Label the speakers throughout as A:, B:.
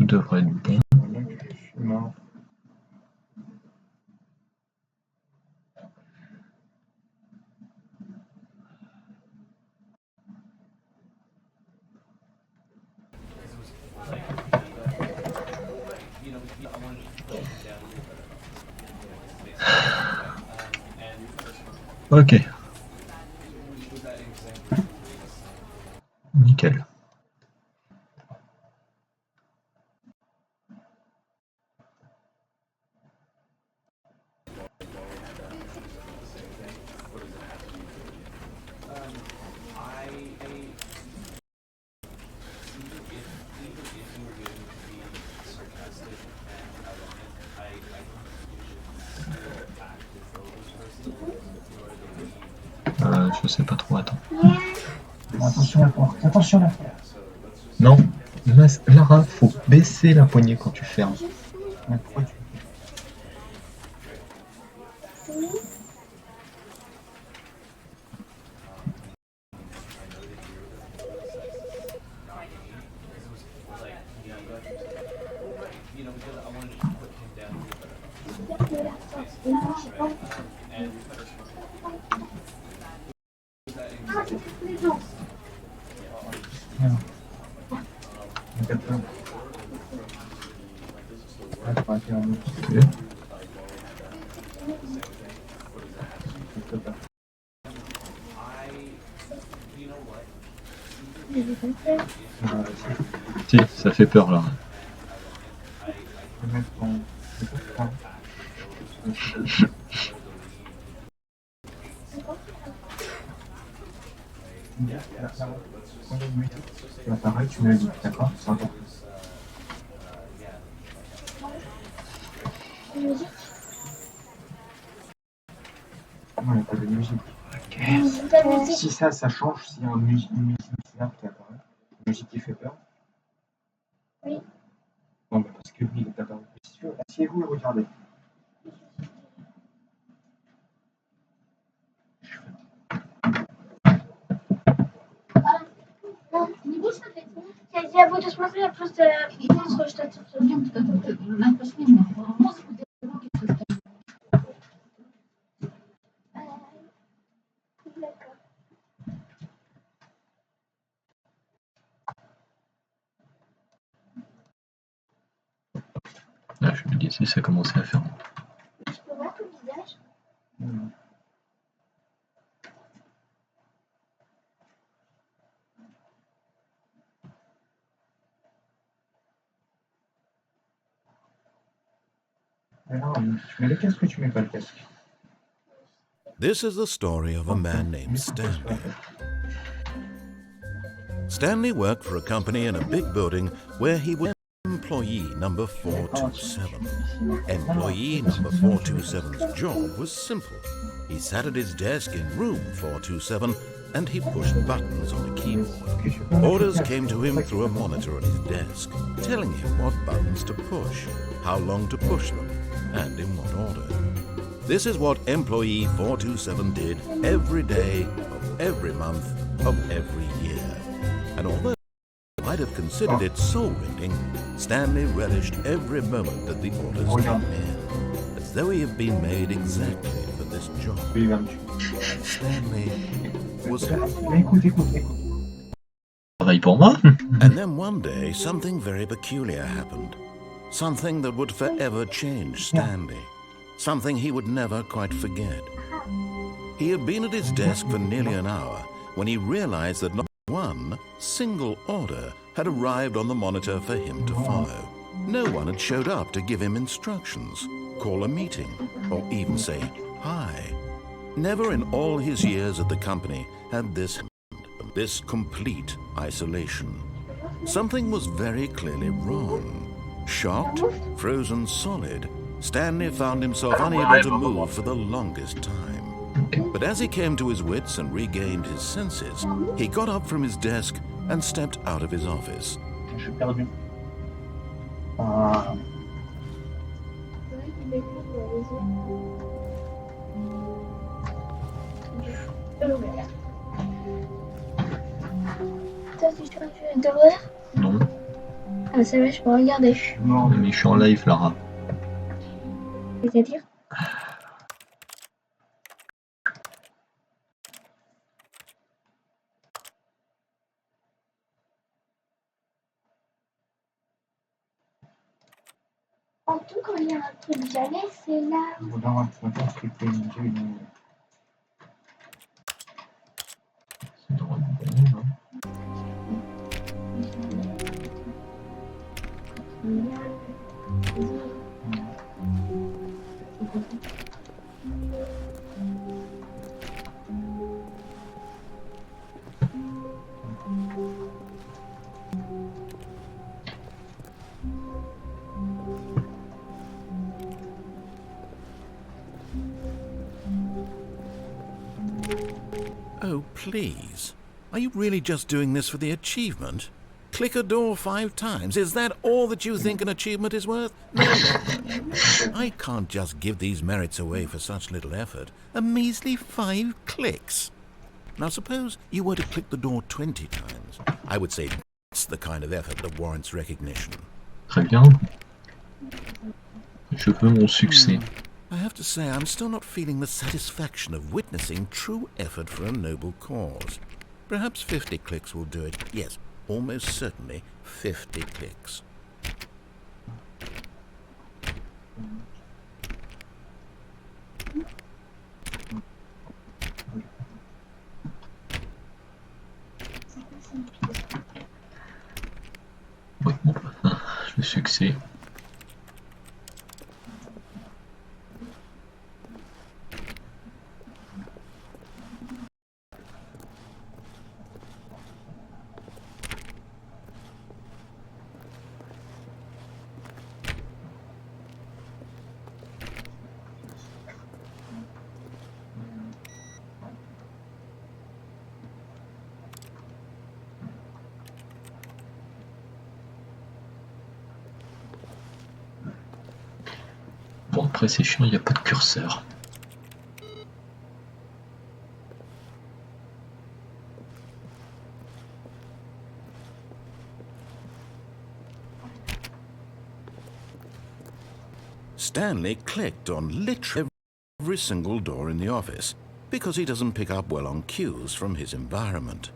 A: devrait être bon.
B: Non.
A: Ok. Nickel. Je sais pas trop, attends.
B: Attention à la porte, attention à la porte.
A: Non, Lara, faut baisser la poignée quand tu fermes.
B: Mais pourquoi tu...
A: Si, ça fait peur là.
B: Pareil, tu me l'as dit, d'accord? C'est important. Non, il n'y a pas de musique. Okay. Si ça change, s'il y a une musique bizarre qui apparaît, une musique qui fait peur. Oui. Non, mais parce que lui, il est apparu. Asseyez-vous et regardez.
C: Не будешь смотреть? Я буду смотреть, я просто музыку что-то. Надо пошли музыку делать.
A: Ah, je me dis si ça commençait à faire.
C: Je peux voir ton visage?
D: This is the story of a man named Stanley. Stanley worked for a company in a big building where he was employee number 427. Employee number 427's job was simple. He sat at his desk in room 427 and he pushed buttons on a keyboard. Orders came to him through a monitor on his desk, telling him what buttons to push, how long to push them, and in what order. This is what employee 427 did every day of every month of every year. And although he might have considered it soul-rending, Stanley relished every moment that the orders came in, as though he had been made exactly for this job. Stanley was happy.
A: Pareil pour moi.
D: And then one day, something very peculiar happened. Something that would forever change Stanley. Something he would never quite forget. He had been at his desk for nearly an hour when he realized that not one single order had arrived on the monitor for him to follow. No one had showed up to give him instructions, call a meeting, or even say hi. Never in all his years at the company had this happened, this complete isolation. Something was very clearly wrong. Shocked, frozen solid, Stanley found himself unable to move for the longest time. But as he came to his wits and regained his senses, he got up from his desk and stepped out of his office.
C: Toi, tu veux d'ouvrir?
A: Non.
C: Ah, ça va, je peux regarder.
B: Non,
A: Mais je suis en live, Lara.
C: C'est-à-dire? En tout, quand il y a un truc jamais, c'est là.
B: non, tu vas pas scripter une jeu, non.
A: C'est drôle, hein.
D: Oh, please. Are you really just doing this for the achievement? Click a door 5 times. Is that all that you think an achievement is worth? No. I can't just give these merits away for such little effort. A measly 5 clicks. Now suppose you were to click the door 20 times. I would say that's the kind of effort that warrants recognition.
A: Très bien. Je veux mon succès.
D: I have to say, I'm still not feeling the satisfaction of witnessing true effort for a noble cause. Perhaps 50 clicks will do it. Yes, almost certainly 50 clicks.
A: Oui, bon, le succès. Bon, après c'est chiant, il n'y a pas de curseur.
D: Stanley clicked on literally every single door in the office because he doesn't pick up well on cues from his environment.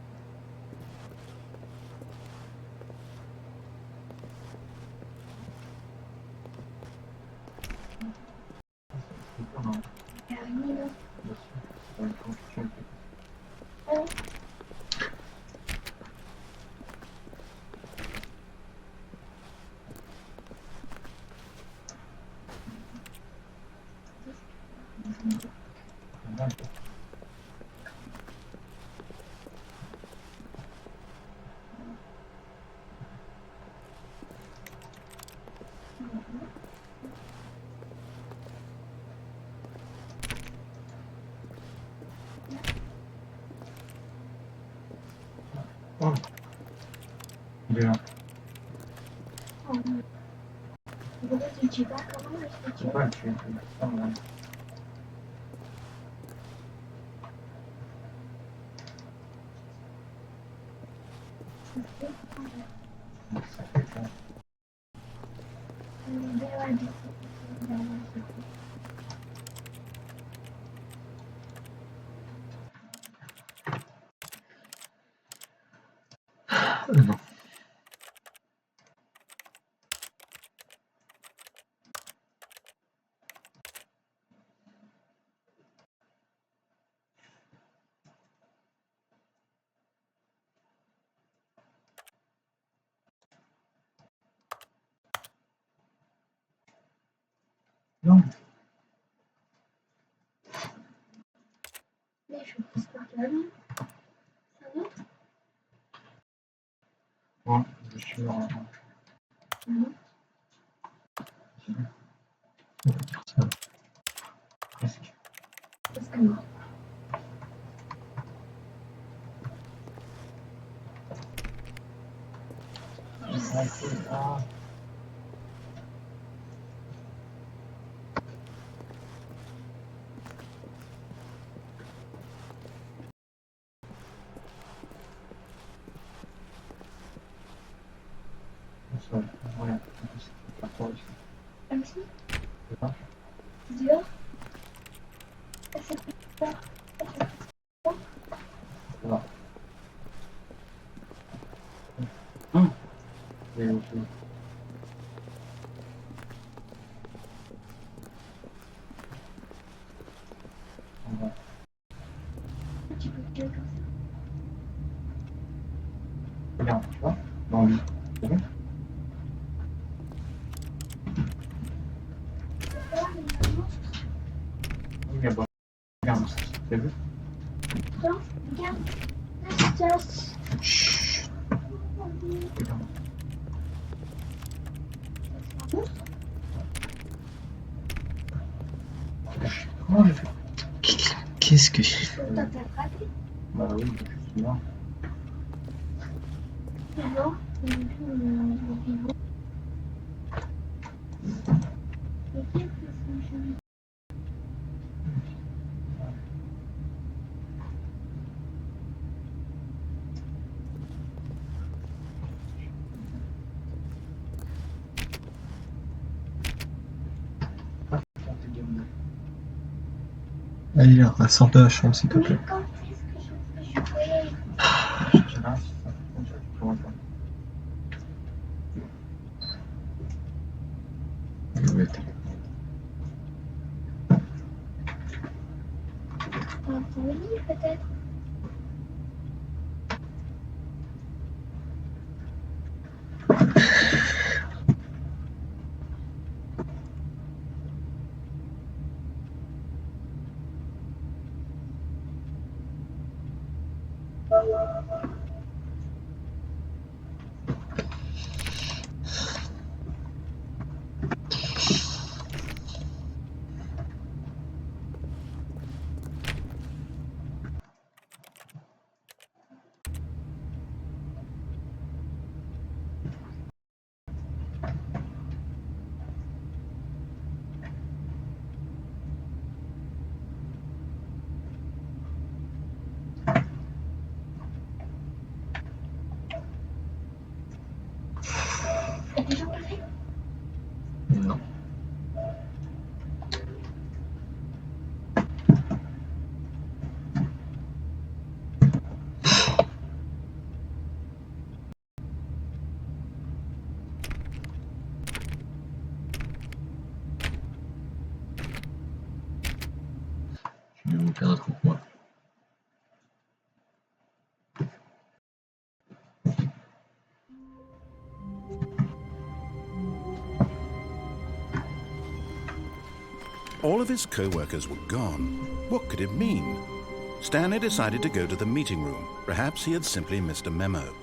B: Oh. Il est là.
C: Pourquoi tu ne tues pas? Comment je peux tuer?
B: Pourquoi tu es ça, là? Ça fait ça.
A: Non.
B: Non.
C: Mais je pense pas que là. Ça va?
B: Bon, je suis en...
A: On va dire ça.
B: Presque.
C: Parce que non.
B: Ah. sol. Ouais, c'est pas trop.
C: Comme si.
B: C'est ça.
C: Dehors. Ça, c'est plus fort.
B: Voilà. Ah. Et ok. Voilà.
C: Tu peux tirer comme ça.
B: Regarde, tu vois, dans lui. C'est bon?
C: Ah, mais il y a un monstre.
B: Oui, mais bon, regarde, t'as vu?
C: Attends, regarde. Là, c'est un
A: Chut.
B: Regarde.
C: monstre.
A: Comment je fais? Qu'est-ce que je...
C: T'as attrapé.
B: Bah oui, je suis là.
C: Tu vois, il est vivant. Et qu'est-ce que c'est joli.
A: Allez, rassemble la chambre, s'il te
C: Mais
A: plaît.
C: quand est-ce que je peux jouer?
B: Tu vois, c'est ça. Comme ça, tu pourras pas.
A: Ouais,
C: Dans ton lit, peut-être. T'as déjà passé?
A: non. Je vais vous faire un truc, moi.
D: All of his co-workers were gone. What could it mean? Stanley decided to go to the meeting room. Perhaps he had simply missed a memo.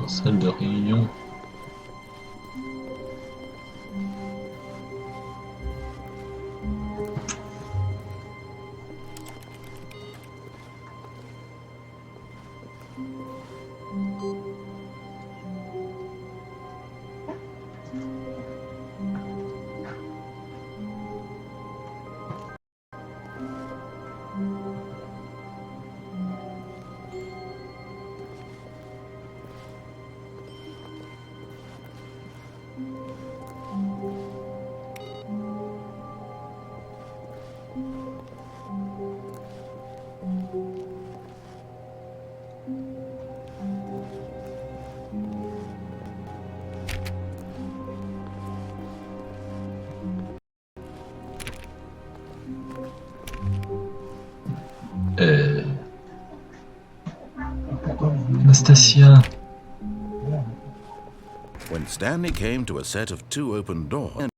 A: En salle de réunion. Anastasia.
D: When Stanley came to a set of two open doors, he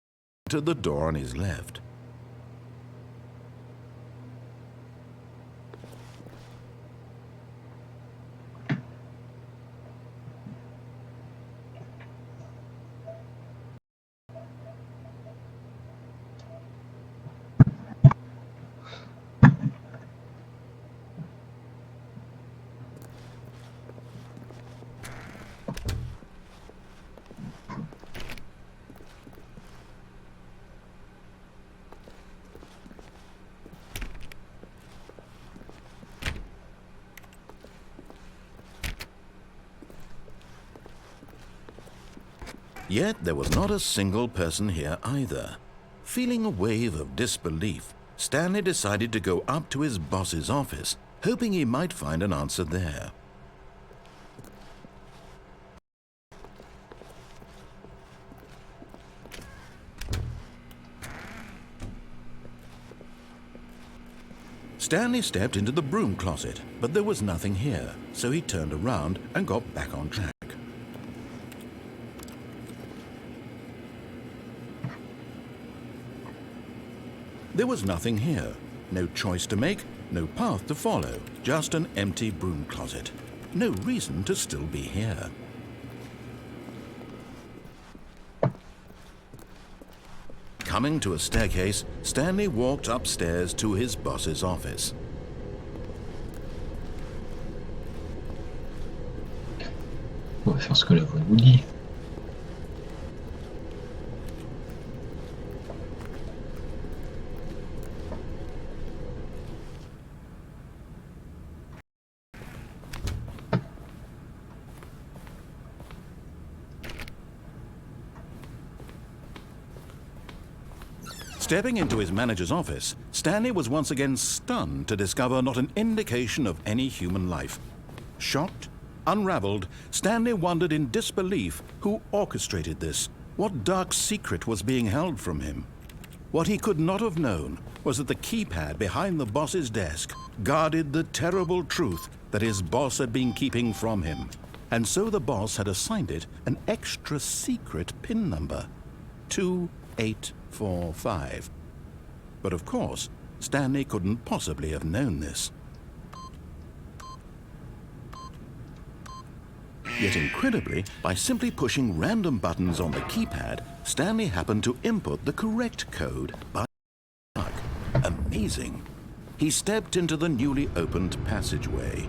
D: entered the door on his left. Yet there was not a single person here either. Feeling a wave of disbelief, Stanley decided to go up to his boss's office, hoping he might find an answer there. Stanley stepped into the broom closet, but there was nothing here, so he turned around and got back on track. There was nothing here. No choice to make, no path to follow, just an empty broom closet. No reason to still be here. Coming to a staircase, Stanley walked upstairs to his boss's office.
A: On va faire ce que la voix nous dit.
D: Stepping into his manager's office, Stanley was once again stunned to discover not an indication of any human life. Shocked, unraveled, Stanley wondered in disbelief who orchestrated this, what dark secret was being held from him. What he could not have known was that the keypad behind the boss's desk guarded the terrible truth that his boss had been keeping from him. And so the boss had assigned it an extra secret PIN number, 2845. But of course, Stanley couldn't possibly have known this. Yet incredibly, by simply pushing random buttons on the keypad, Stanley happened to input the correct code by luck. Amazing. He stepped into the newly opened passageway.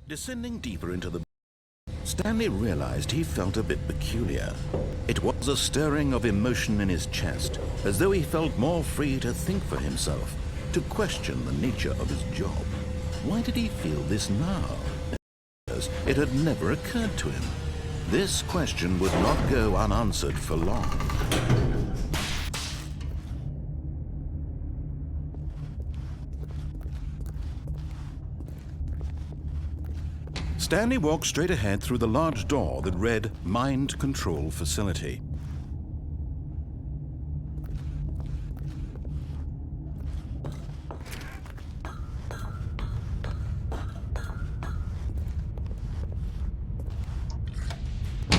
D: Descending deeper into the Stanley realized he felt a bit peculiar. It was a stirring of emotion in his chest, as though he felt more free to think for himself, to question the nature of his job. Why did he feel this now? It had never occurred to him. This question would not go unanswered for long. Stanley walked straight ahead through the large door that read Mind Control Facility.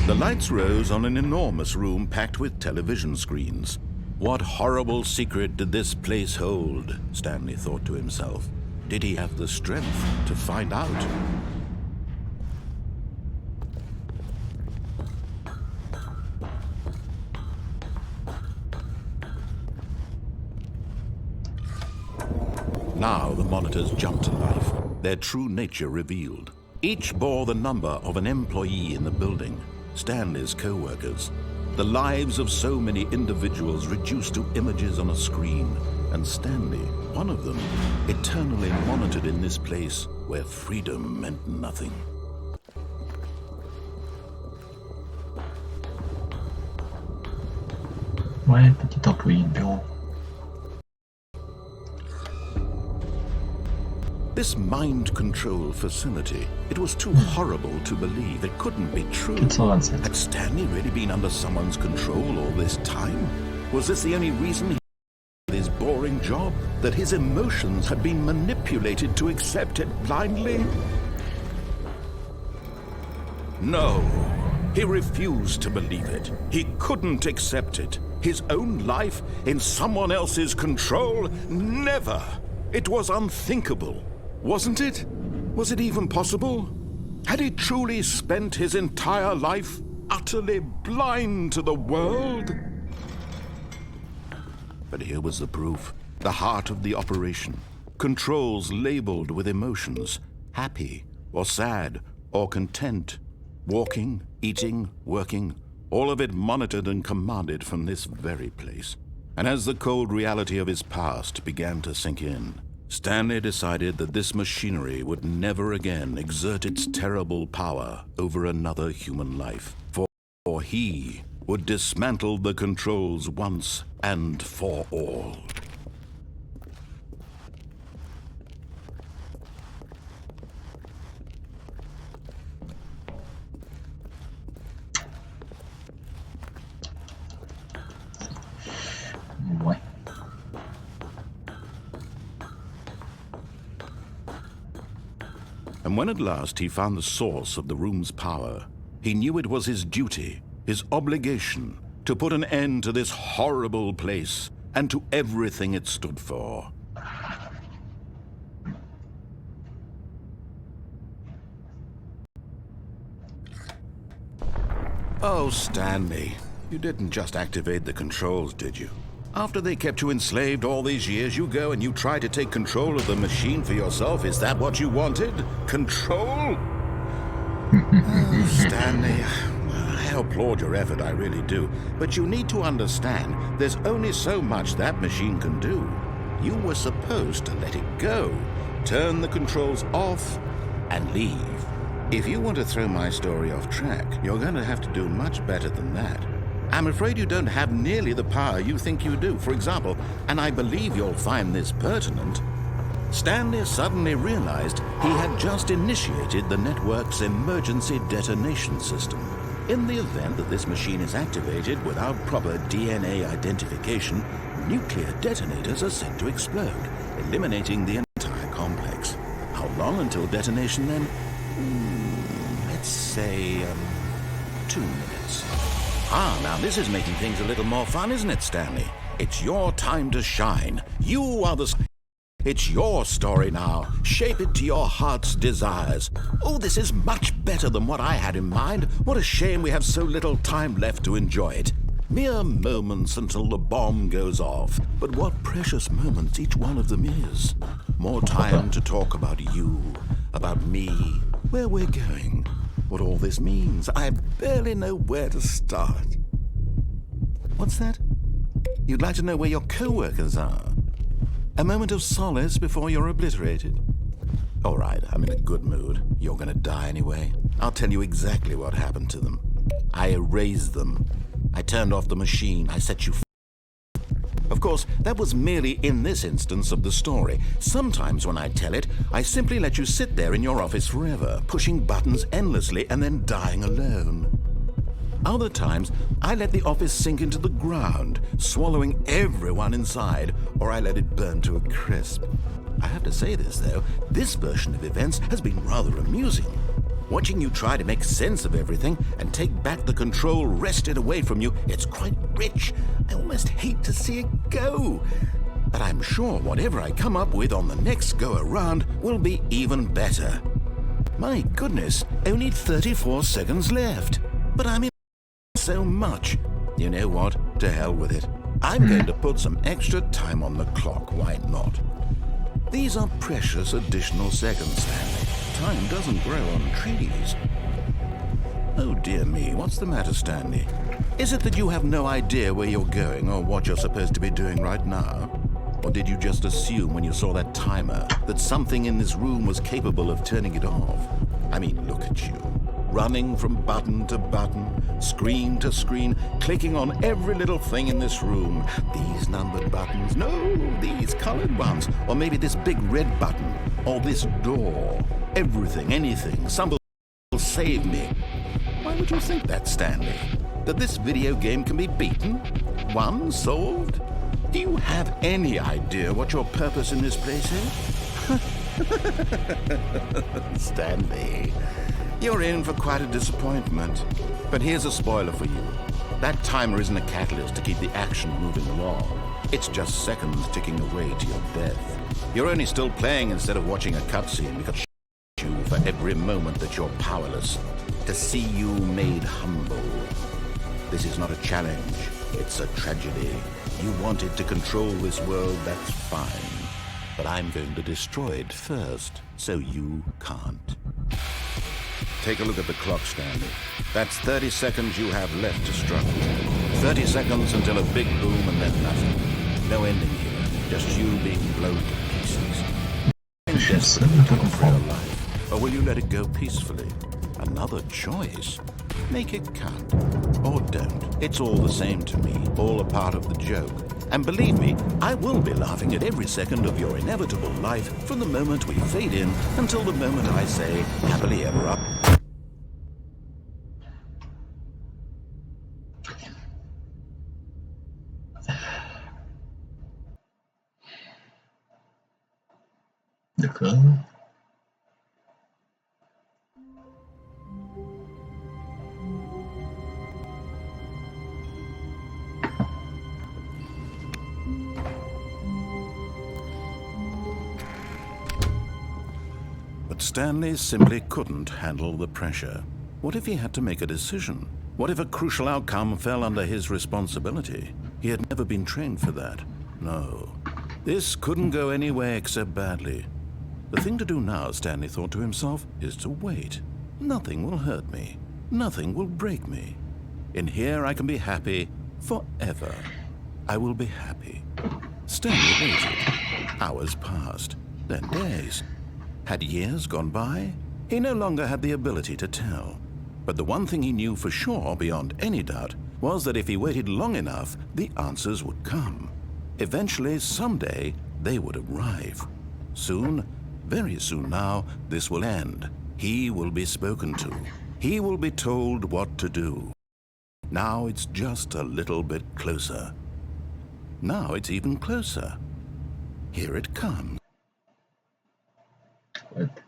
D: The lights rose on an enormous room packed with television screens. What horrible secret did this place hold? Stanley thought to himself. Did he have the strength to find out? Now the monitors jumped to life, their true nature revealed. Each bore the number of an employee in the building, Stanley's co-workers. The lives of so many individuals reduced to images on a screen, and Stanley, one of them, eternally monitored in this place where freedom meant nothing.
A: Ouais, petit employé de bureau.
D: This mind control facility, it was too horrible to believe. It couldn't be true.
A: 427.
D: Had Stanley really been under someone's control all this time? Was this the only reason he had his boring job? That his emotions had been manipulated to accept it blindly? No, he refused to believe it. He couldn't accept it. His own life in someone else's control? Never! It was unthinkable. Wasn't it? Was it even possible? Had he truly spent his entire life utterly blind to the world? But here was the proof. The heart of the operation. Controls labeled with emotions. Happy, or sad, or content. Walking, eating, working. All of it monitored and commanded from this very place. And as the cold reality of his past began to sink in, Stanley decided that this machinery would never again exert its terrible power over another human life. For he would dismantle the controls once and for all.
A: Ouais.
D: And when at last he found the source of the room's power, he knew it was his duty, his obligation, to put an end to this horrible place and to everything it stood for. Oh, Stanley, you didn't just activate the controls, did you? After they kept you enslaved all these years, you go and you try to take control of the machine for yourself. Is that what you wanted? Control? Oh, Stanley, I applaud your effort, I really do. But you need to understand, there's only so much that machine can do. You were supposed to let it go, turn the controls off, and leave. If you want to throw my story off track, you're going to have to do much better than that. I'm afraid you don't have nearly the power you think you do. For example, and I believe you'll find this pertinent, Stanley suddenly realized he had just initiated the network's emergency detonation system. In the event that this machine is activated without proper DNA identification, nuclear detonators are set to explode, eliminating the entire complex. How long until detonation then? Let's say 2 minutes. Now this is making things a little more fun, isn't it, Stanley? It's your time to shine. You are the... It's your story now. Shape it to your heart's desires. Oh, this is much better than what I had in mind. What a shame we have so little time left to enjoy it. Mere moments until the bomb goes off. But what precious moments each one of them is. More time to talk about you, about me, where we're going, what all this means. I barely know where to start. What's that? You'd like to know where your co-workers are? A moment of solace before you're obliterated? All right, I'm in a good mood. You're gonna die anyway. I'll tell you exactly what happened to them. I erased them. I turned off the machine. I set you free. Of course, that was merely in this instance of the story. Sometimes when I tell it, I simply let you sit there in your office forever, pushing buttons endlessly and then dying alone. Other times, I let the office sink into the ground, swallowing everyone inside, or I let it burn to a crisp. I have to say this, though, this version of events has been rather amusing. Watching you try to make sense of everything and take back the control wrested away from you, it's quite rich. I almost hate to see it go. But I'm sure whatever I come up with on the next go-around will be even better. My goodness, only 34 seconds left. But I'm in so much. You know what? To hell with it. I'm going to put some extra time on the clock. Why not? These are precious additional seconds, Stanley. Time doesn't grow on trees. Oh dear me, what's the matter, Stanley? Is it that you have no idea where you're going or what you're supposed to be doing right now? Or did you just assume when you saw that timer that something in this room was capable of turning it off? I mean, look at you. Running from button to button, screen to screen, clicking on every little thing in this room. These numbered buttons, no, these colored ones, or maybe this big red button, or this door. Everything, anything, some will save me. Why would you think that, Stanley? That this video game can be beaten? Won? Solved? Do you have any idea what your purpose in this place is? Stanley, you're in for quite a disappointment. But here's a spoiler for you. That timer isn't a catalyst to keep the action moving along. It's just seconds ticking away to your death. You're only still playing instead of watching a cutscene because you for every moment that you're powerless, to see you made humble. This is not a challenge, it's a tragedy. You wanted to control this world, that's fine. But I'm going to destroy it first, so you can't. Take a look at the clock, Stanley. That's 30 seconds you have left to struggle. 30 seconds until a big boom and then nothing. No ending here, just you being blown to pieces. Desperate to for your life, or will you let it go peacefully? Another choice. Make it count, or don't. It's all the same to me, all a part of the joke. And believe me, I will be laughing at every second of your inevitable life from the moment we fade in until the moment I say, happily ever after.
A: D'accord.
D: But Stanley simply couldn't handle the pressure. What if he had to make a decision? What if a crucial outcome fell under his responsibility? He had never been trained for that. No. This couldn't go any way except badly. The thing to do now, Stanley thought to himself, is to wait. Nothing will hurt me. Nothing will break me. In here I can be happy forever. I will be happy. Stanley waited. Hours passed, then days. Had years gone by? He no longer had the ability to tell. But the one thing he knew for sure, beyond any doubt, was that if he waited long enough, the answers would come. Eventually, someday, they would arrive. Soon, very soon now, this will end. He will be spoken to. He will be told what to do. Now it's just a little bit closer. Now it's even closer. Here it comes.
A: What?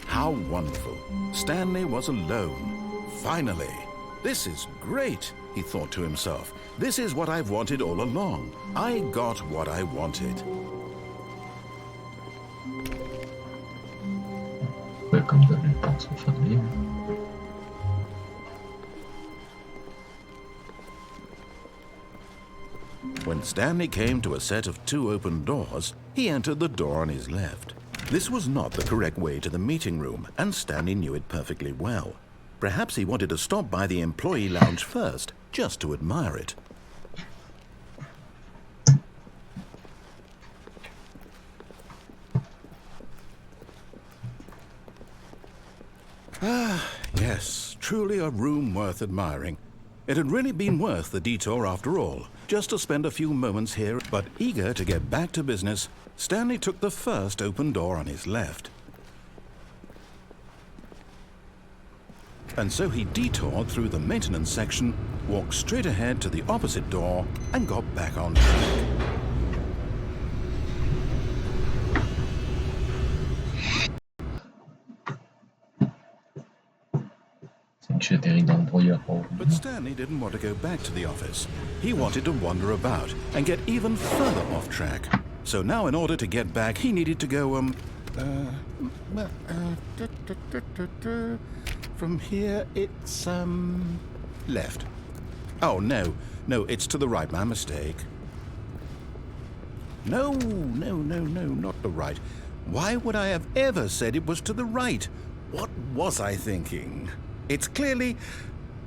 D: How wonderful. Stanley was alone. Finally. This is great, he thought to himself. This is what I've wanted all along. I got what I wanted.
A: Comme de la porte sont fermées.
D: When Stanley came to a set of 2 open doors, he entered the door on his left. This was not the correct way to the meeting room, and Stanley knew it perfectly well. Perhaps he wanted to stop by the employee lounge first, just to admire it. Ah, yes, truly a room worth admiring. It had really been worth the detour after all, just to spend a few moments here. But eager to get back to business, Stanley took the first open door on his left. And so he detoured through the maintenance section, walked straight ahead to the opposite door, and got back on track. But Stanley didn't want to go back to the office. He wanted to wander about and get even further off track. So now in order to get back, he needed to go, from here, it's, left. Oh, no, it's to the right, my mistake. No, not the right. Why would I have ever said it was to the right? What was I thinking? It's clearly...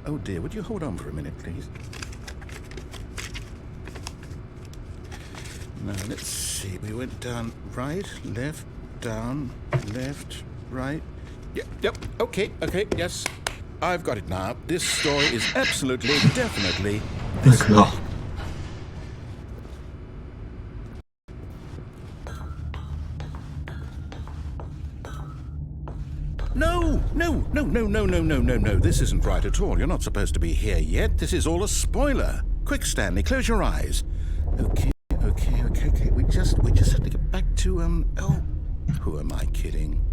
D: Oh dear, would you hold on for a minute, please? Now, let's see. We went down right, left, down, left, right. Yep, okay, yes. I've got it now. This story is absolutely, definitely...
A: D'accord.
D: No. This isn't right at all. You're not supposed to be here yet. This is all a spoiler. Quick, Stanley, close your eyes. Okay. We just have to get back to, oh, who am I kidding?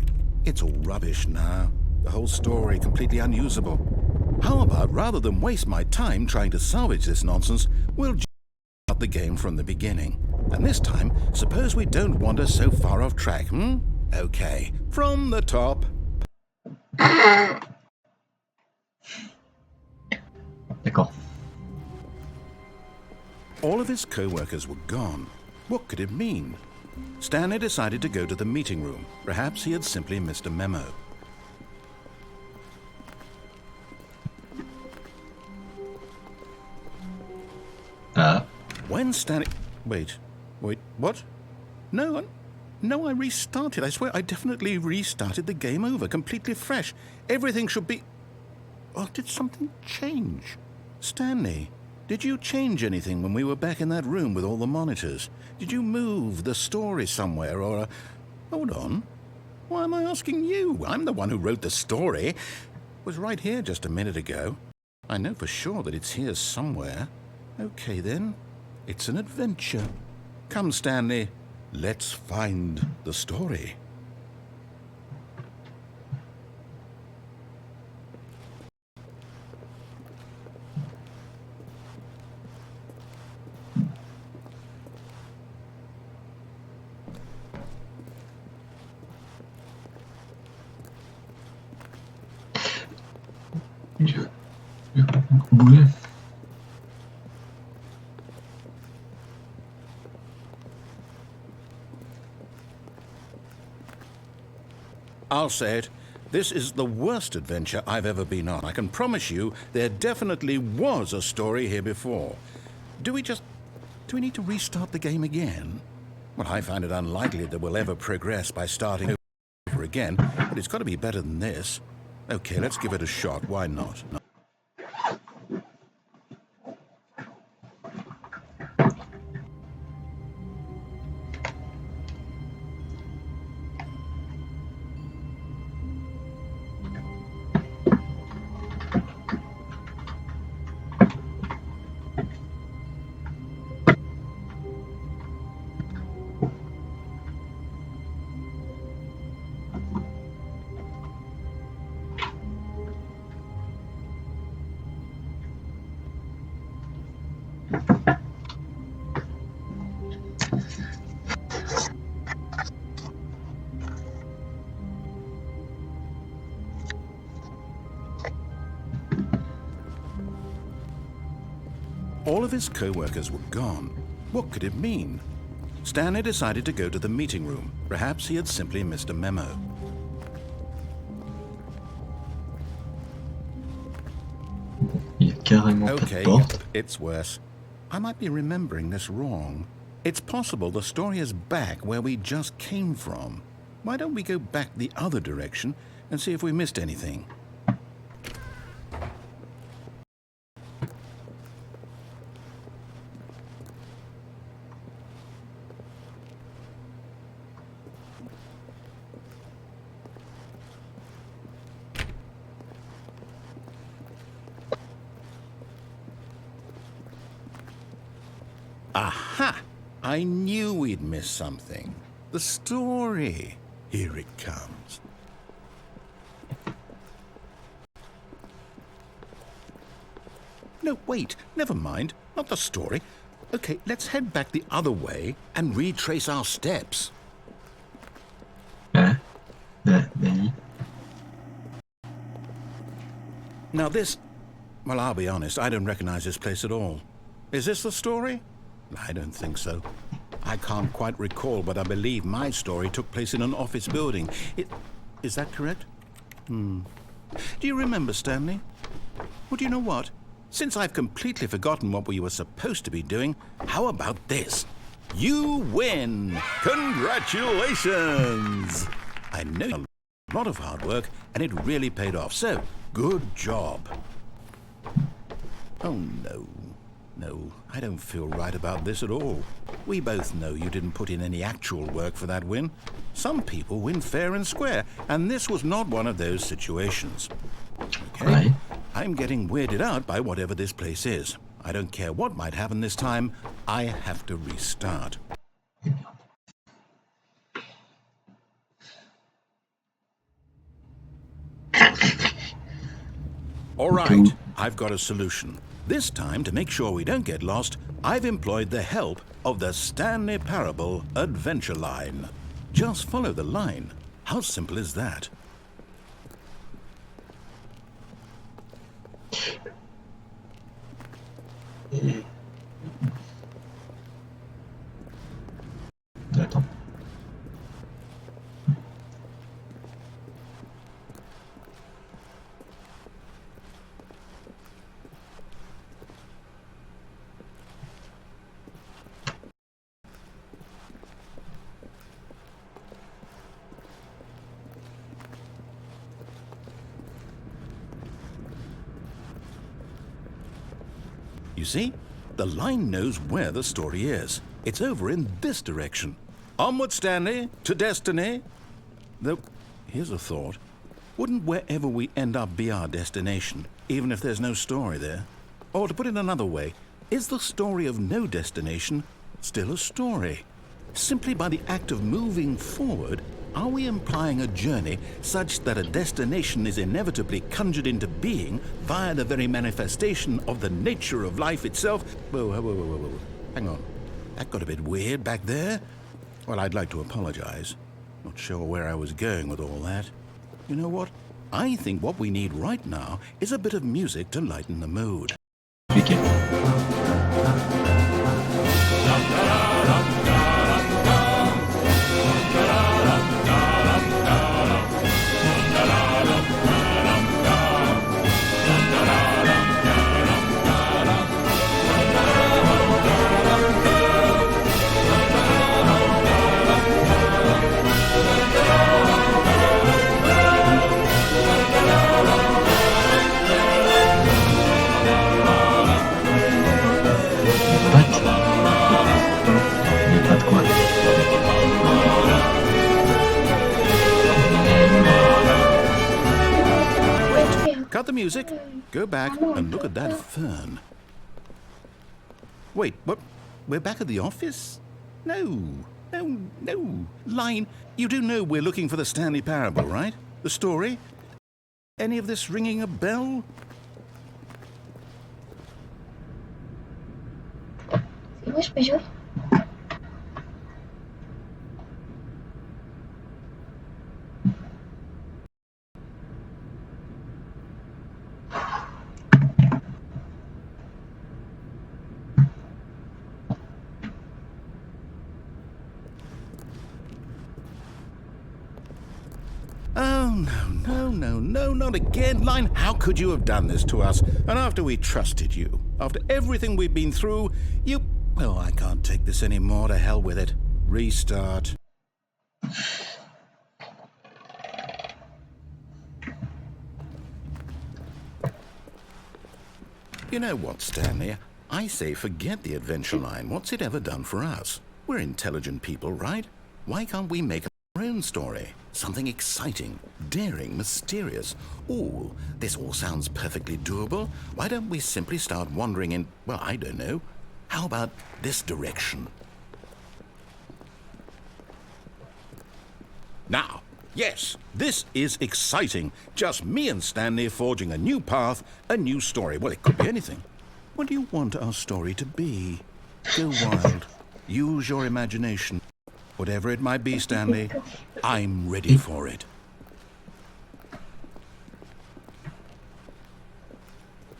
D: It's all rubbish now. The whole story completely unusable. How about, rather than waste my time trying to salvage this nonsense, we'll just start the game from the beginning. And this time, suppose we don't wander so far off track, Okay, from the top.
A: D'accord.
D: All of his co-workers were gone. What could it mean? Stanley decided to go to the meeting room. Perhaps he had simply missed a memo. When Stanley... Wait, what? No, I restarted. I swear I definitely restarted the game over, completely fresh. Everything should be... Oh, did something change? Stanley, did you change anything when we were back in that room with all the monitors? Did you move the story somewhere or... Hold on. Why am I asking you? I'm the one who wrote the story. It was right here just a minute ago. I know for sure that it's here somewhere. Okay, then. It's an adventure. Come, Stanley. Let's find the story.
A: Bouger.
D: I'll say it. This is the worst adventure I've ever been on. I can promise you there definitely was a story here before. Do we need to restart the game again? Well, I find it unlikely that we'll ever progress by starting over again, but it's got to be better than this. Okay, let's give it a shot. Why not? All of his co-workers were gone. What could it mean? Stanley decided to go to the meeting room. Perhaps he had simply missed a memo.
A: Il y a carrément pas de
D: Okay,
A: porte.
D: it's worse. I might be remembering this wrong. It's possible the story is back where we just came from. Why don't we go back the other direction and see if we missed anything? Aha! I knew we'd miss something. The story. Here it comes. No, wait. Never mind. Not the story. Okay, let's head back the other way and retrace our steps.
A: Vas-y.
D: Now this... Well, I'll be honest. I don't recognize this place at all. Is this the story? I don't think so. I can't quite recall, but I believe my story took place in an office building. Is that correct? Do you remember, Stanley? Well, do you know what? Since I've completely forgotten what we were supposed to be doing, how about this? You win! Congratulations! I know a lot of hard work, and it really paid off, so good job. Oh, no. No, I don't feel right about this at all. We both know you didn't put in any actual work for that win. Some people win fair and square, and this was not one of those situations. Okay?
A: Right.
D: I'm getting weirded out by whatever this place is. I don't care what might happen this time. I have to restart. All right, I've got a solution. This time, to make sure we don't get lost, I've employed the help of the Stanley Parable Adventure Line. Just follow the line. How simple is that?
A: Attends.
D: You see? The line knows where the story is. It's over in this direction. Onward, Stanley, to destiny. Though, here's a thought. Wouldn't wherever we end up be our destination, even if there's no story there? Or to put it another way, is the story of no destination still a story? Simply by the act of moving forward, are we implying a journey such that a destination is inevitably conjured into being via the very manifestation of the nature of life itself? Whoa. Hang on. That got a bit weird back there. Well, I'd like to apologize. Not sure where I was going with all that. You know what? I think what we need right now is a bit of music to lighten the mood. Cut the music, go back and look at that fern. Wait, what? We're back at the office? No. Line, you do know we're looking for the Stanley Parable, right? The story? Any of this ringing a bell?
C: Où je peux jouer?
D: Oh, no, not again, Line. How could you have done this to us? And after we trusted you, after everything we've been through, you... Well, I can't take this anymore. To hell with it. Restart. You know what, Stanley? I say forget the adventure line. What's it ever done for us? We're intelligent people, right? Why can't we make our own story? Something exciting, daring, mysterious. Ooh, this all sounds perfectly doable. Why don't we simply start wandering in, well, I don't know. How about this direction? Now, yes, this is exciting. Just me and Stanley forging a new path, a new story. Well, it could be anything. What do you want our story to be? Go wild. Use your imagination. Whatever it might be, Stanley, I'm ready for it.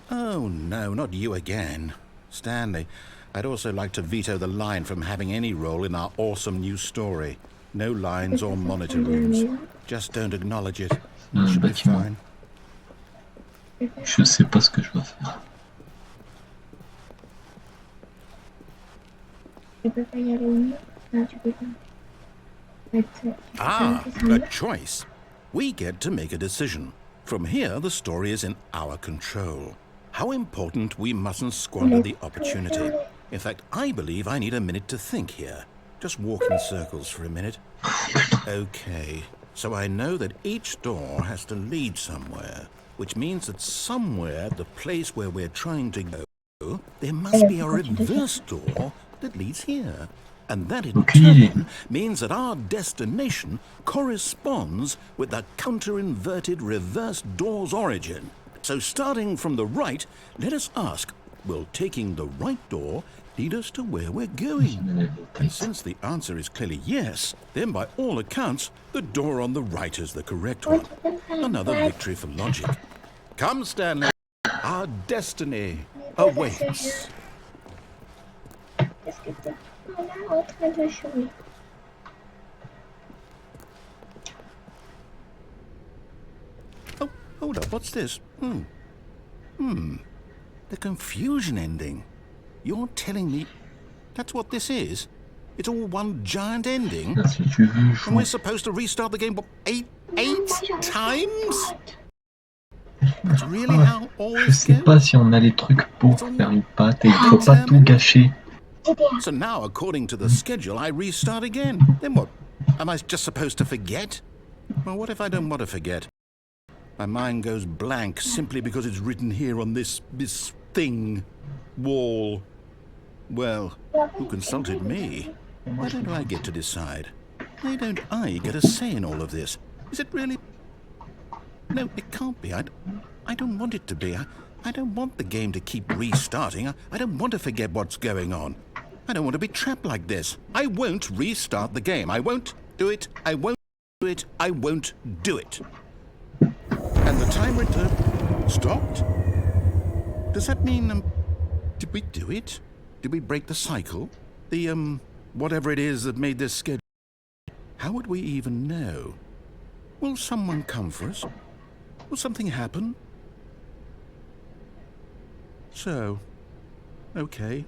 D: Oh, no, not you again. Stanley, I'd also like to veto the line from having any role in our awesome new story. No lines or monitor rooms. Just don't acknowledge it. Should be fine.
A: Je sais pas ce que je dois faire.
C: Tu peux pas y aller au milieu? Non, tu peux pas.
D: Ah, a choice. We get to make a decision. From here, the story is in our control. How important we mustn't squander the opportunity. In fact, I believe I need a minute to think here. Just walk in circles for a minute. Okay, so I know that each door has to lead somewhere, which means that somewhere at the place where we're trying to go, there must be a reverse door that leads here. And that in turn means that our destination corresponds with the counter-inverted reverse door's origin. So starting from the right, let us ask, will taking the right door lead us to where we're going? And since the answer is clearly yes, then by all accounts, the door on the right is the correct one. Another victory for logic. Come, Stanley. Our destiny awaits.
C: Qu'est-ce que t'es là en train de jouer?
D: Oh, hold up, what's this? The confusion ending. You're telling me that's what this is? It's all one giant ending?
A: Si tu veux
D: And
A: jouer.
D: we're supposed to restart the game, what, eight times? That's really how all
A: Je
D: this
A: sais
D: goes?
A: pas si on a les trucs pour faire une pâte et il faut pas tout gâcher.
D: So now, according to the schedule, I restart again. Then what? Am I just supposed to forget? Well, what if I don't want to forget? My mind goes blank simply because it's written here on this thing, wall. Well, who consulted me? Why don't I get to decide? Why don't I get a say in all of this? Is it really? No, it can't be. I don't want it to be. I don't want the game to keep restarting. I don't want to forget what's going on. I don't want to be trapped like this. I won't restart the game. I won't do it. I won't do it. I won't do it. And the timer stopped? Does that mean, did we do it? Did we break the cycle? The, whatever it is that made this schedule? How would we even know? Will someone come for us? Will something happen? So, okay.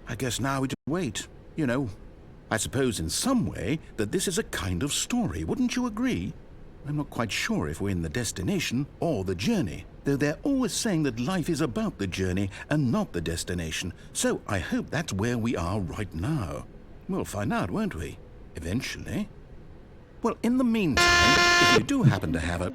D: I guess now we just wait, you know. I suppose in some way that this is a kind of story, wouldn't you agree? I'm not quite sure if we're in the destination or the journey, though they're always saying that life is about the journey and not the destination, so I hope that's where we are right now. We'll find out, won't we? Eventually. Well, in the meantime, if you do happen to have a...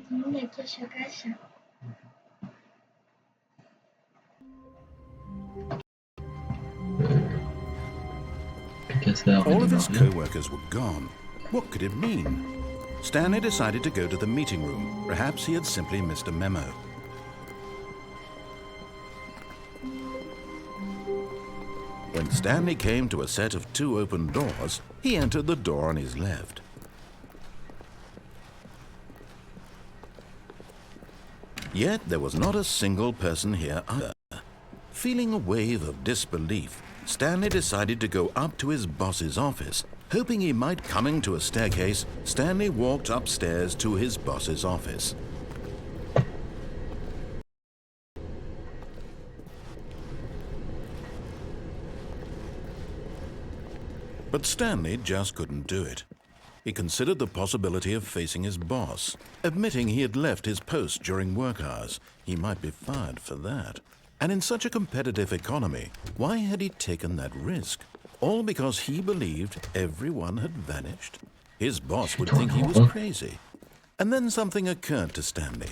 D: All of his co-workers were gone. What could it mean? Stanley decided to go to the meeting room. Perhaps he had simply missed a memo. When Stanley came to a set of 2 open doors, he entered the door on his left. Yet there was not a single person here either. Feeling a wave of disbelief, Stanley decided to go up to his boss's office. Hoping he might coming to a staircase, Stanley walked upstairs to his boss's office. But Stanley just couldn't do it. He considered the possibility of facing his boss. Admitting he had left his post during work hours, he might be fired for that. And in such a competitive economy, why had he taken that risk? All because he believed everyone had vanished? His boss would think he was crazy. And then something occurred to Stanley.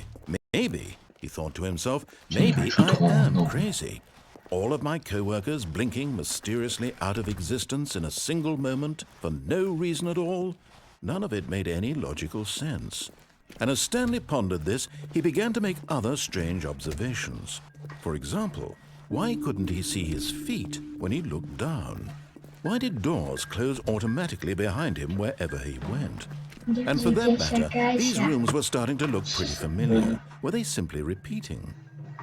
D: Maybe, he thought to himself, maybe I am crazy. All of my co-workers blinking mysteriously out of existence in a single moment for no reason at all? None of it made any logical sense. And as Stanley pondered this, he began to make other strange observations. For example, why couldn't he see his feet when he looked down? Why did doors close automatically behind him wherever he went? And for that matter, these rooms were starting to look pretty familiar. Were they simply repeating?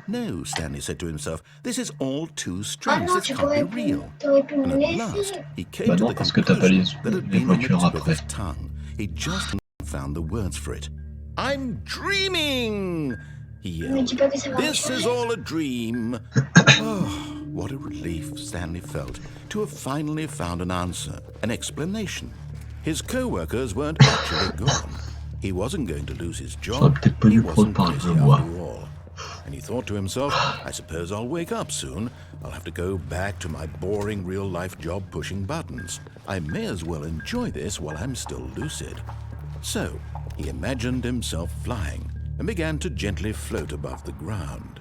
D: No, Stanley said to himself, this is all too strange, this can't be real. And at last, he came to the conclusion that had been on the tip of his tongue. He just found the words for it. I'm dreaming! He yelled. This is all a dream. Oh, what a relief Stanley felt to have finally found an answer, an explanation. His co-workers weren't actually gone. He wasn't going to lose his job. He wasn't crazy after all. And he thought to himself, I suppose I'll wake up soon. I'll have to go back to my boring real-life job pushing buttons. I may as well enjoy this while I'm still lucid. So, he imagined himself flying and began to gently float above the ground.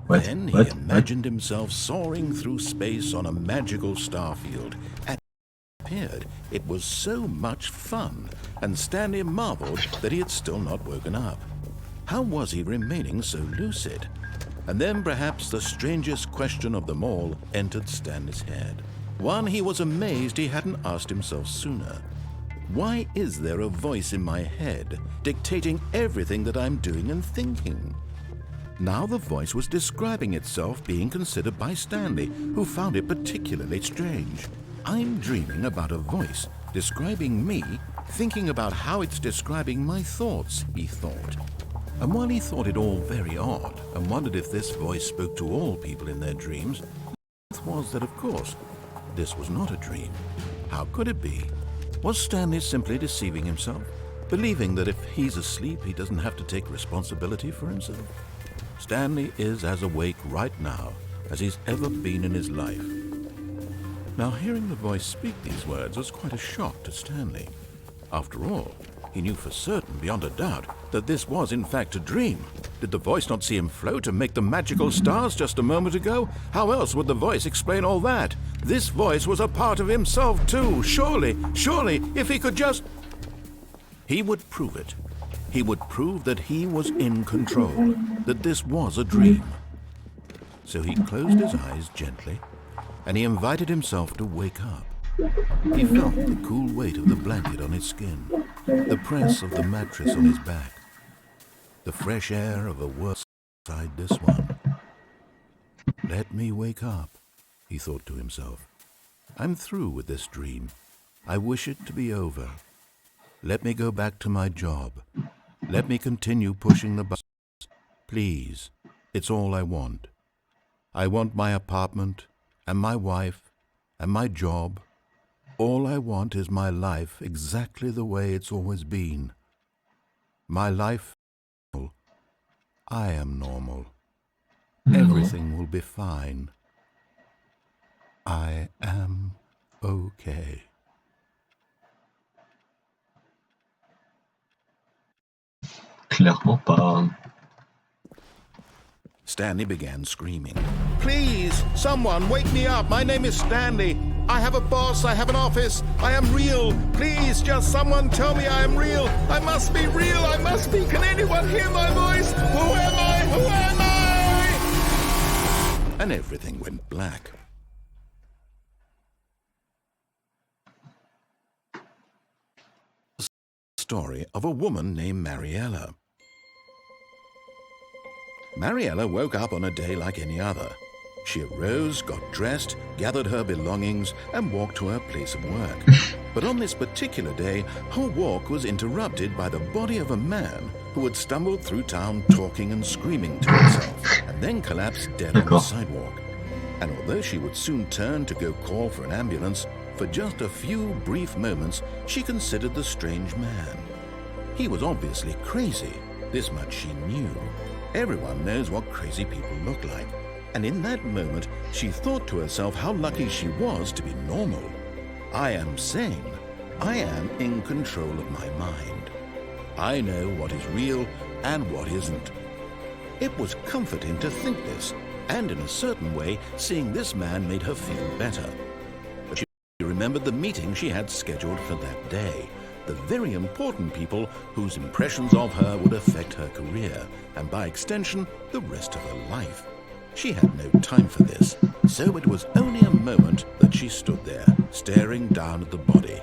D: Then he imagined himself soaring through space on a magical starfield. And it appeared it was so much fun, and Stanley marveled that he had still not woken up. How was he remaining so lucid? And then perhaps the strangest question of them all entered Stanley's head. One he was amazed he hadn't asked himself sooner. Why is there a voice in my head dictating everything that I'm doing and thinking? Now the voice was describing itself being considered by Stanley, who found it particularly strange. I'm dreaming about a voice describing me, thinking about how it's describing my thoughts, he thought. And while he thought it all very odd and wondered if this voice spoke to all people in their dreams, the truth was that, of course, this was not a dream. How could it be? Was Stanley simply deceiving himself, believing that if he's asleep, he doesn't have to take responsibility for himself? Stanley is as awake right now as he's ever been in his life. Now, hearing the voice speak these words was quite a shock to Stanley. After all, he knew for certain, beyond a doubt, that this was in fact a dream. Did the voice not see him float and make the magical stars just a moment ago? How else would the voice explain all that? This voice was a part of himself too. Surely, if he could just... He would prove it. He would prove that he was in control, that this was a dream. So he closed his eyes gently, and he invited himself to wake up. He felt the cool weight of the blanket on his skin, the press of the mattress on his back, the fresh air of a world beside this one. Let me wake up, he thought to himself. I'm through with this dream. I wish it to be over. Let me go back to my job. Let me continue pushing the buttons. Please, it's all I want. I want my apartment and my wife and my job. All I want is my life exactly the way it's always been. My life is normal. I am normal. Everything will be fine. I am okay.
A: Clairement pas.
D: Stanley began screaming. Please, someone, wake me up. My name is Stanley. I have a boss. I have an office. I am real. Please, just someone tell me I am real. I must be real. I must be. Can anyone hear my voice? Who am I? Who am I? And everything went black. The story of a woman named Mariella. Mariella woke up on a day like any other. She arose, got dressed, gathered her belongings, and walked to her place of work. But on this particular day, her walk was interrupted by the body of a man who had stumbled through town talking and screaming to himself, and then collapsed dead on the sidewalk. And although she would soon turn to go call for an ambulance, for just a few brief moments, she considered the strange man. He was obviously crazy. This much she knew. Everyone knows what crazy people look like. And in that moment, she thought to herself how lucky she was to be normal. I am sane. I am in control of my mind. I know what is real and what isn't. It was comforting to think this, and in a certain way, seeing this man made her feel better. But she remembered the meeting she had scheduled for that day. The very important people whose impressions of her would affect her career, and by extension, the rest of her life. She had no time for this, so it was only a moment that she stood there, staring down at the body.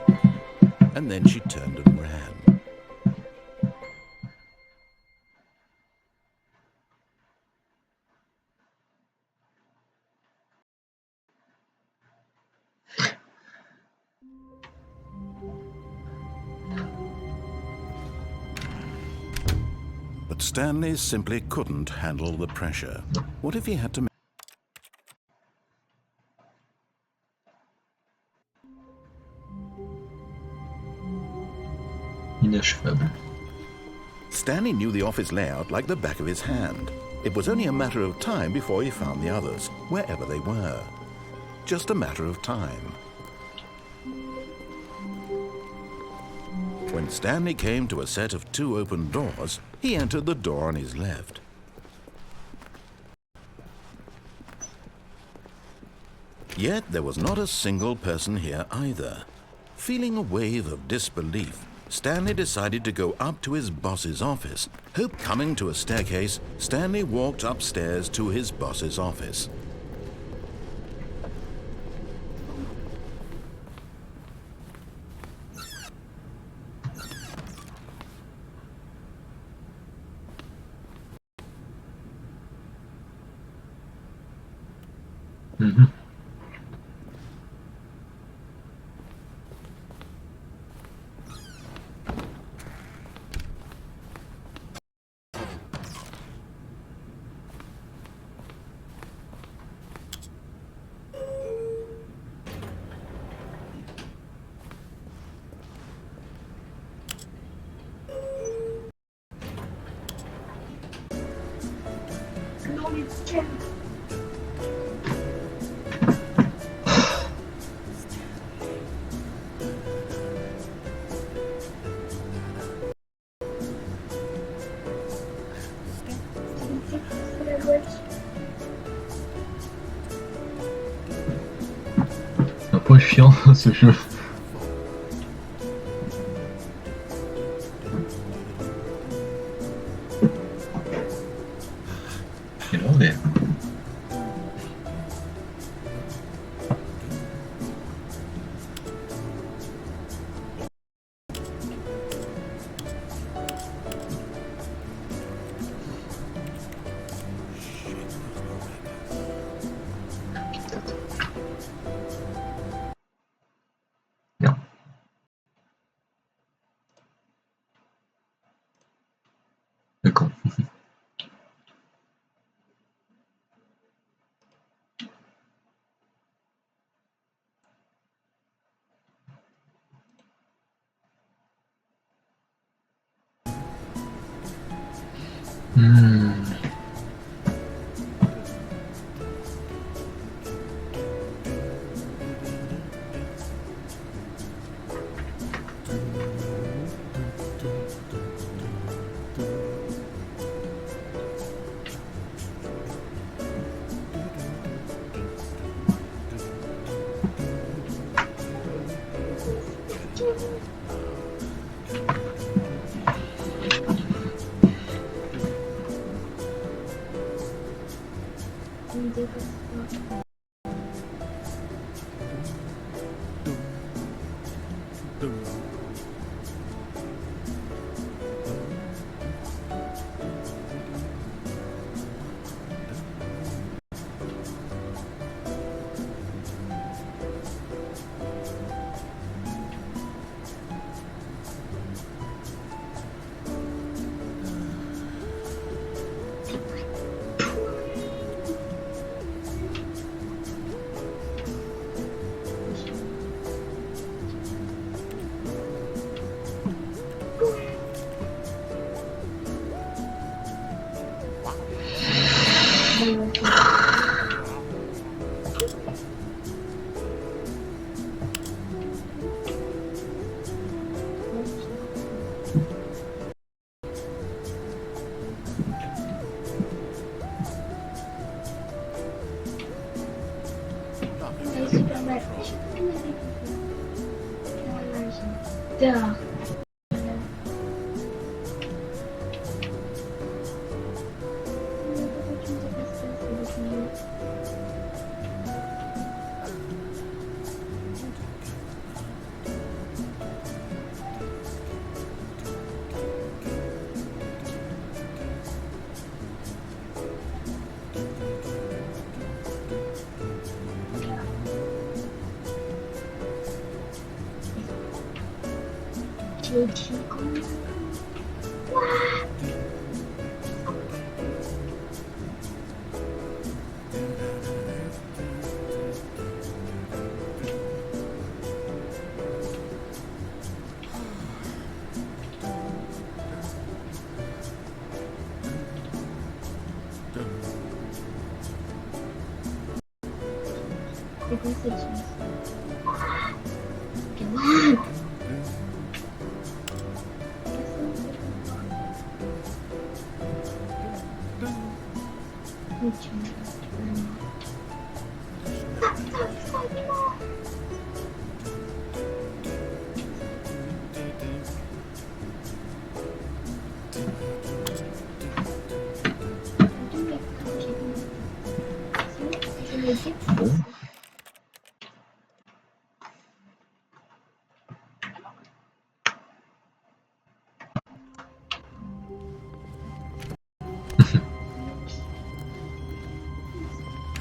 D: And then she turned and ran. But Stanley simply couldn't handle the pressure. What if he had to...
A: Inachevable.
D: Stanley knew the office layout like the back of his hand. It was only a matter of time before he found the others, wherever they were. Just a matter of time. When Stanley came to a set of 2 open doors, he entered the door on his left. Yet there was not a single person here either. Feeling a wave of disbelief, Stanley decided to go up to his boss's office. Coming to a staircase, Stanley walked upstairs to his boss's office.
A: C'est un peu chiant ce jeu. Quel envers. Bien. D'accord.
C: Duh.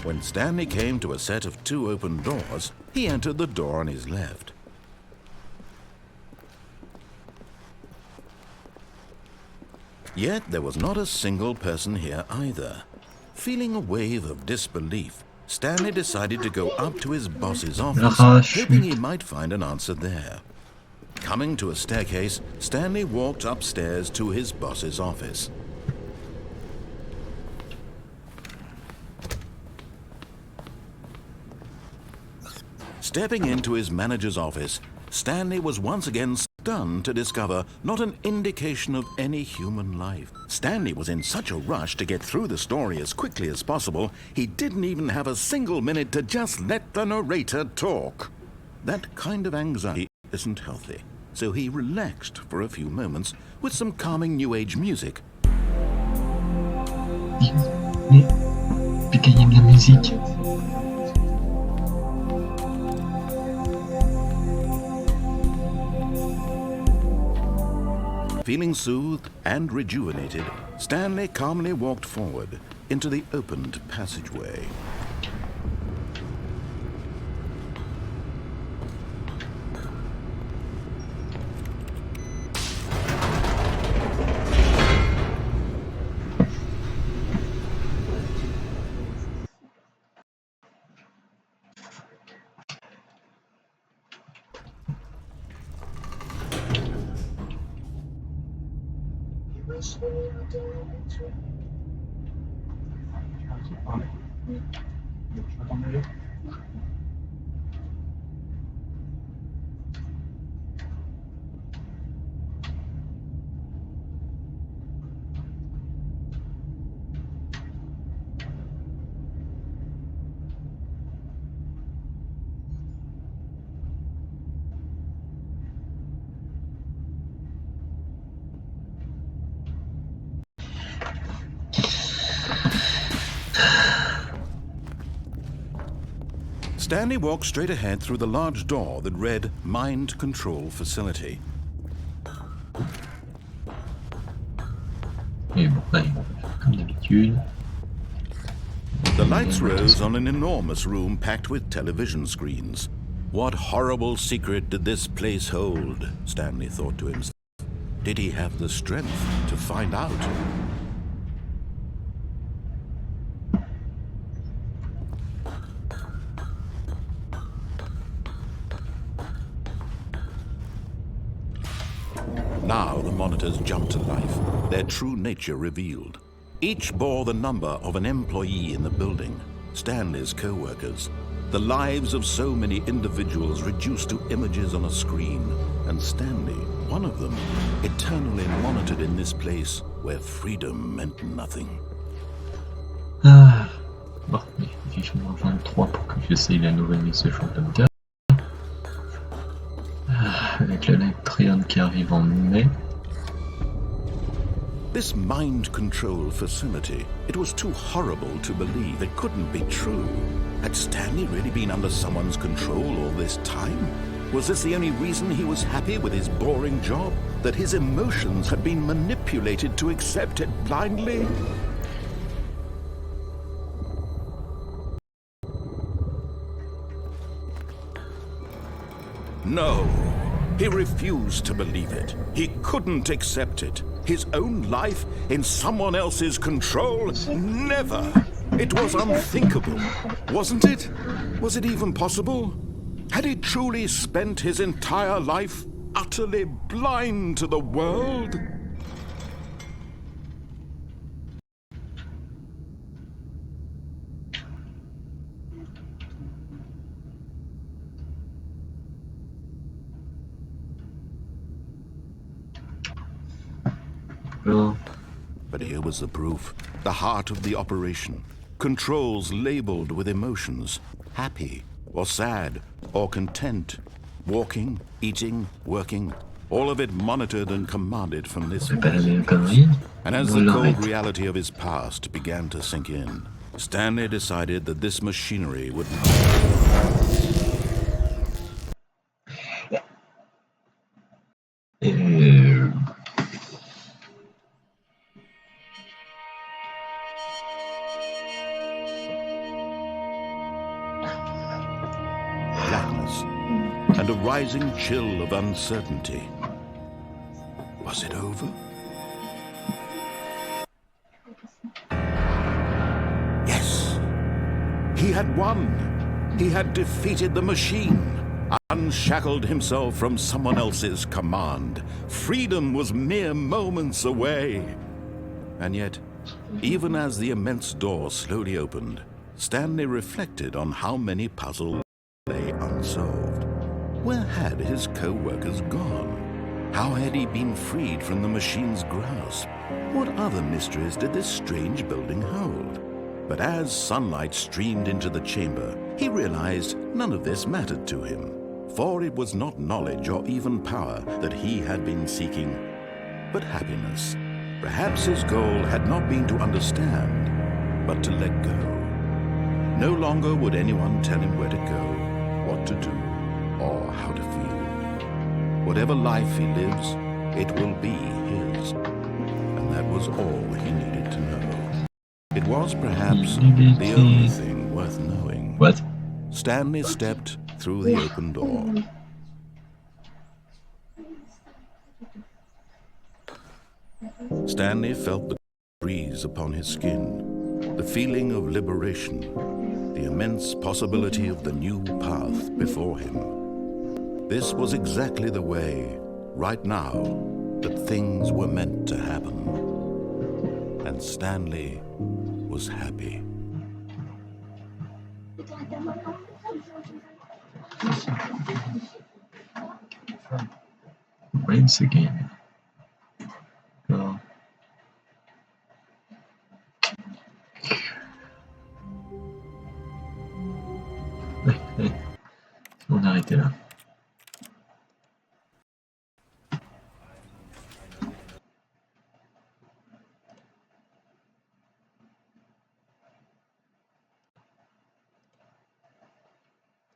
D: When Stanley came to a set of 2 open doors, he entered the door on his left. Yet there was not a single person here either. Feeling a wave of disbelief, Stanley decided to go up to his boss's office, hoping he might find an answer there. Coming to a staircase, Stanley walked upstairs to his boss's office. Stepping into his manager's office, Stanley was once again stunned to discover not an indication of any human life. Stanley was in such a rush to get through the story as quickly as possible, he didn't even have a single minute to just let the narrator talk. That kind of anxiety isn't healthy, so he relaxed for a few moments with some calming New Age music.
A: Mais, puis qu'il y ait de la musique.
D: Feeling soothed and rejuvenated, Stanley calmly walked forward into the opened passageway. Stanley walked straight ahead through the large door that read Mind Control Facility.
A: Et bon, allez, comme d'habitude.
D: The lights rose on an enormous room packed with television screens. What horrible secret did this place hold? Stanley thought to himself. Did he have the strength to find out? Now the monitors jumped to life, their true nature revealed. Each bore the number of an employee in the building, Stanley's co-workers. The lives of so many individuals reduced to images on a screen, and Stanley, one of them, eternally monitored in this place where freedom meant nothing.
A: Ah, bon, mais vivement 23 pour que j'essaye la nouvelle mise à jour d'Hunter. Avec le Lightrion qui arrive en mai.
D: This mind control facility, it was too horrible to believe. It couldn't be true. Had Stanley really been under someone's control all this time? Was this the only reason he was happy with his boring job? That his emotions had been manipulated to accept it blindly? No. He refused to believe it. He couldn't accept it. His own life in someone else's control? Never! It was unthinkable, wasn't it? Was it even possible? Had he truly spent his entire life utterly blind to the world? But here was the proof, the heart of the operation. Controls labeled with emotions, happy or sad or content. Walking, eating, working, all of it monitored and commanded from this place. And as the cold reality of his past began to sink in, Stanley decided that this machinery would and a rising chill of uncertainty. Was it over? Yes, he had won. He had defeated the machine, unshackled himself from someone else's command. Freedom was mere moments away. And yet, even as the immense door slowly opened, Stanley reflected on how many puzzles lay unsolved. Where had his co-workers gone? How had he been freed from the machine's grasp? What other mysteries did this strange building hold? But as sunlight streamed into the chamber, he realized none of this mattered to him, for it was not knowledge or even power that he had been seeking, but happiness. Perhaps his goal had not been to understand, but to let go. No longer would anyone tell him where to go, what to do, or how to feel. Whatever life he lives, it will be his. And that was all he needed to know. It was perhaps the only thing worth knowing.
A: What?
D: Stanley stepped through the open door. Stanley felt the breeze upon his skin, the feeling of liberation, the immense possibility of the new path before him. This was exactly the way, right now, that things were meant to happen. And Stanley was happy.
A: Once again. Go. Ouais, ouais. On a arrêté là.